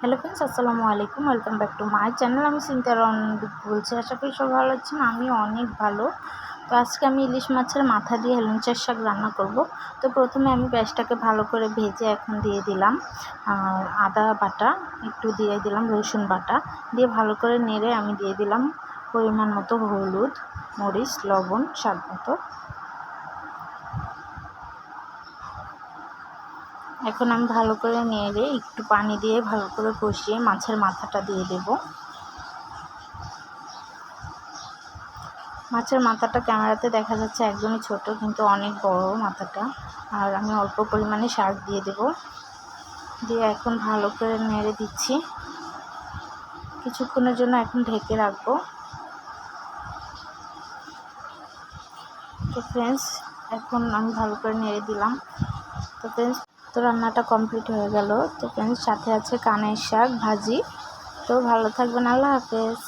Hello friends, আসসালামু আলাইকুম। Welcome back to my channel. আমি চিন্তা বলছি। আশা করি সব ভালো আছেন। আমি অনেক ভালো। তো আজকে আমি ইলিশ মাছের মাথা দিয়ে হেলেঞ্চার শাক রান্না করব। তো প্রথমে আমি পেঁয়াজটাকে ভালো করে ভেজে এখন দিয়ে দিলাম আদা বাটা, একটু দিয়ে দিলাম রসুন বাটা, দিয়ে ভালো করে নেড়ে আমি দিয়ে দিলাম পরিমাণ মতো হলুদ, মরিচ, লবণ, স্বাদ মতো। এখন আমি ভালো করে নেড়ে একটু পানি দিয়ে ভালো করে কষিয়ে মাছের মাথাটা দিয়ে দেব। মাছের মাথাটা ক্যামেরাতে দেখা যাচ্ছে একদমই ছোট, কিন্তু অনেক বড় মাথাটা। আর আমি অল্প পরিমাণে শাক দিয়ে দেব, দিয়ে এখন ভালো করে নেড়ে দিচ্ছি। কিছুক্ষণের জন্য এখন ঢেকে রাখবো। তো ফ্রেন্ডস, এখন আমি ভালো করে নেড়ে দিলাম। তো ফ্রেন্ডস, তো রান্নাটা কমপ্লিট হয়ে গেল। তো ফ্রেন্ডস, সাথে আছে কানের শাক ভাজি। তো ভালো থাকবেন। আল্লাহ হাফেজ।